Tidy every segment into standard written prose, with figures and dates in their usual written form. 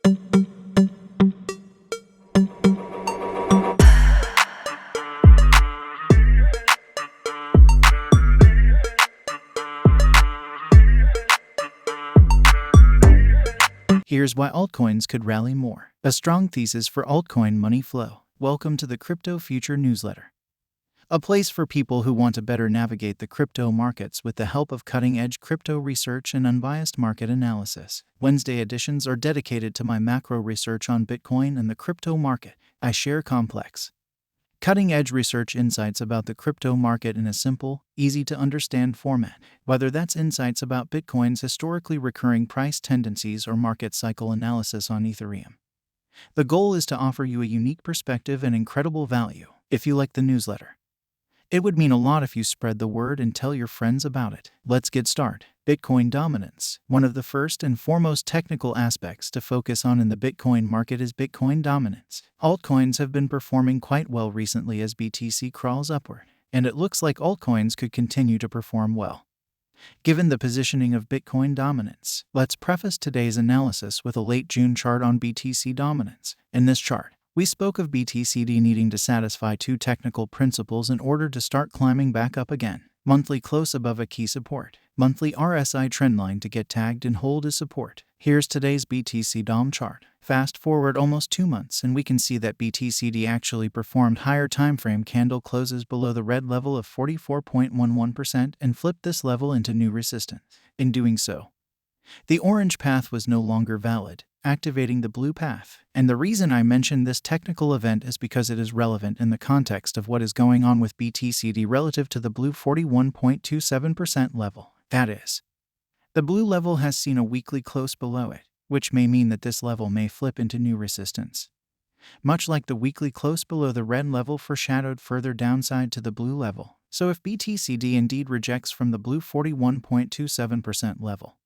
Here's why altcoins could rally more. A strong thesis for Altcoin Money Flow. Welcome to the Crypto Future newsletter. A place for people who want to better navigate the crypto markets with the help of cutting-edge crypto research and unbiased market analysis. Wednesday editions are dedicated to my macro research on Bitcoin and the crypto market. I share complex, cutting-edge research insights about the crypto market in a simple, easy-to-understand format, whether that's insights about Bitcoin's historically recurring price tendencies or market cycle analysis on Ethereum. The goal is to offer you a unique perspective and incredible value. If you like the newsletter, it would mean a lot if you spread the word and tell your friends about it. Let's get started. Bitcoin dominance. One of the first and foremost technical aspects to focus on in the Bitcoin market is Bitcoin dominance. Altcoins have been performing quite well recently as BTC crawls upward, and it looks like altcoins could continue to perform well. Given the positioning of Bitcoin dominance, let's preface today's analysis with a late June chart on BTC dominance. In this chart, we spoke of BTCD needing to satisfy two technical principles in order to start climbing back up again. Monthly close above a key support. Monthly RSI trendline to get tagged and hold as support. Here's today's BTC DOM chart. Fast forward almost 2 months and we can see that BTCD actually performed higher timeframe candle closes below the red level of 44.11% and flipped this level into new resistance. In doing so, the orange path was no longer valid, activating the blue path. And the reason I mention this technical event is because it is relevant in the context of what is going on with BTCD relative to the blue 41.27% level. That is, the blue level has seen a weekly close below it, which may mean that this level may flip into new resistance. Much like the weekly close below the red level foreshadowed further downside to the blue level. So if BTCD indeed rejects from the blue 41.27% level,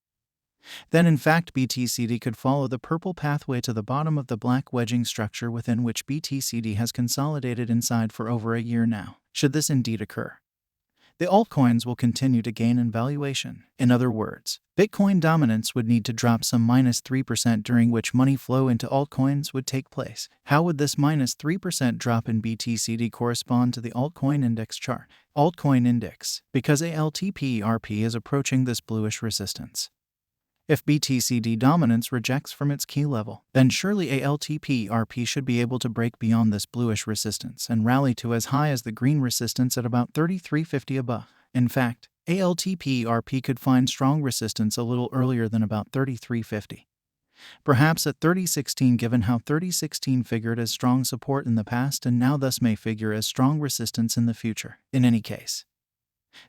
then in fact BTCD could follow the purple pathway to the bottom of the black wedging structure within which BTCD has consolidated inside for over a year now. Should this indeed occur, the altcoins will continue to gain in valuation. In other words, Bitcoin dominance would need to drop some -3% during which money flow into altcoins would take place. How would this -3% drop in BTCD correspond to the altcoin index chart? Altcoin index, because ALTPERP is approaching this bluish resistance. If BTCD dominance rejects from its key level, then surely ALTPERP should be able to break beyond this bluish resistance and rally to as high as the green resistance at about 3350 above. In fact, ALTPERP could find strong resistance a little earlier than about 3350. Perhaps at 3016, given how 3016 figured as strong support in the past and now thus may figure as strong resistance in the future. In any case,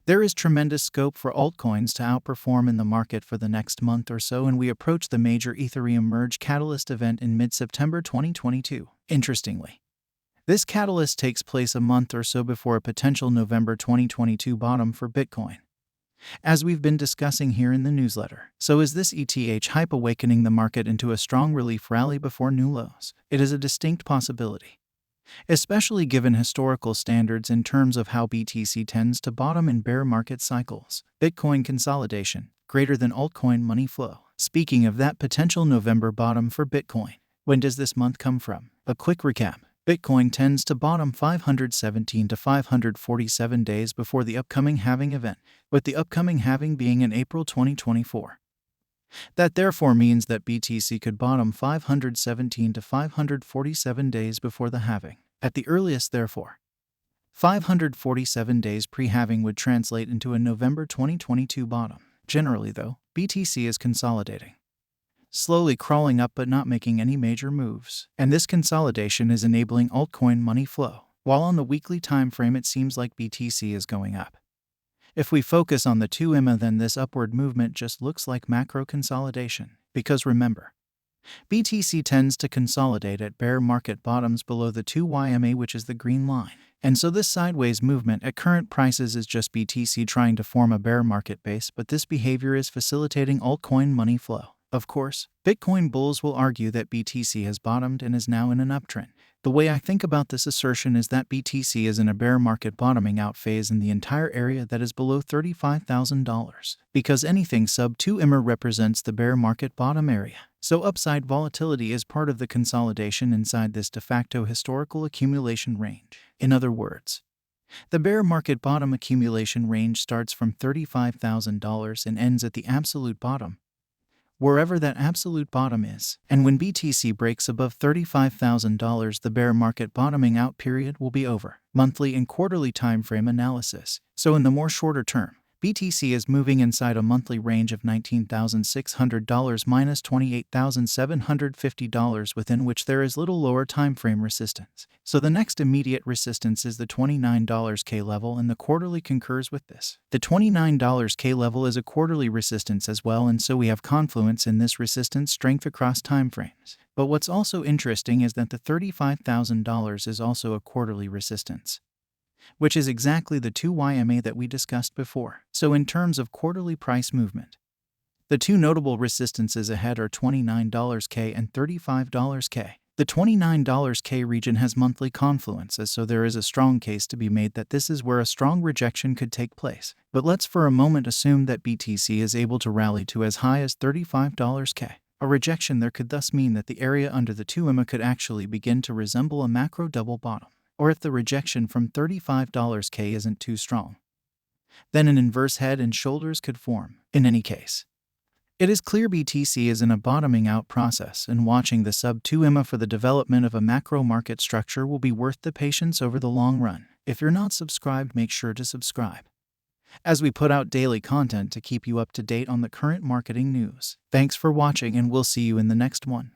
there is tremendous scope for altcoins to outperform in the market for the next month or so, and we approach the major Ethereum merge catalyst event in mid-September 2022. Interestingly, this catalyst takes place a month or so before a potential November 2022 bottom for Bitcoin, as we've been discussing here in the newsletter. So is this ETH hype awakening the market into a strong relief rally before new lows? It is a distinct possibility, especially given historical standards in terms of how BTC tends to bottom in bear market cycles. Bitcoin consolidation, greater than altcoin money flow. Speaking of that potential November bottom for Bitcoin, when does this month come from? A quick recap. Bitcoin tends to bottom 517 to 547 days before the upcoming halving event, with the upcoming halving being in April 2024. That therefore means that BTC could bottom 517 to 547 days before the halving. At the earliest, therefore, 547 days pre-halving would translate into a November 2022 bottom. Generally, though, BTC is consolidating, slowly crawling up but not making any major moves. And this consolidation is enabling altcoin money flow. While on the weekly time frame it seems like BTC is going up, if we focus on the 2MA, then this upward movement just looks like macro consolidation. Because remember, BTC tends to consolidate at bear market bottoms below the 2YMA, which is the green line. And so this sideways movement at current prices is just BTC trying to form a bear market base, but this behavior is facilitating altcoin money flow. Of course, Bitcoin bulls will argue that BTC has bottomed and is now in an uptrend. The way I think about this assertion is that BTC is in a bear market bottoming out phase in the entire area that is below $35,000, because anything sub 2 EMA represents the bear market bottom area. So upside volatility is part of the consolidation inside this de facto historical accumulation range. In other words, the bear market bottom accumulation range starts from $35,000 and ends at the absolute bottom, wherever that absolute bottom is. And when BTC breaks above $35,000, the bear market bottoming out period will be over. Monthly and quarterly time frame analysis. So in the more shorter term, BTC is moving inside a monthly range of $19,600 minus $28,750, within which there is little lower time frame resistance. So the next immediate resistance is the $29K level, and the quarterly concurs with this. The $29K level is a quarterly resistance as well, and so we have confluence in this resistance strength across time frames. But what's also interesting is that the $35,000 is also a quarterly resistance, which is exactly the 2YMA that we discussed before. So in terms of quarterly price movement, the two notable resistances ahead are $29K and $35K. The $29K region has monthly confluences, so there is a strong case to be made that this is where a strong rejection could take place. But let's for a moment assume that BTC is able to rally to as high as $35K. A rejection there could thus mean that the area under the 2 EMA could actually begin to resemble a macro double bottom. Or if the rejection from $35K isn't too strong, then an inverse head and shoulders could form. In any case, it is clear BTC is in a bottoming out process, and watching the sub 2 EMA for the development of a macro market structure will be worth the patience over the long run. If you're not subscribed, make sure to subscribe, as we put out daily content to keep you up to date on the current marketing news. Thanks for watching, and we'll see you in the next one.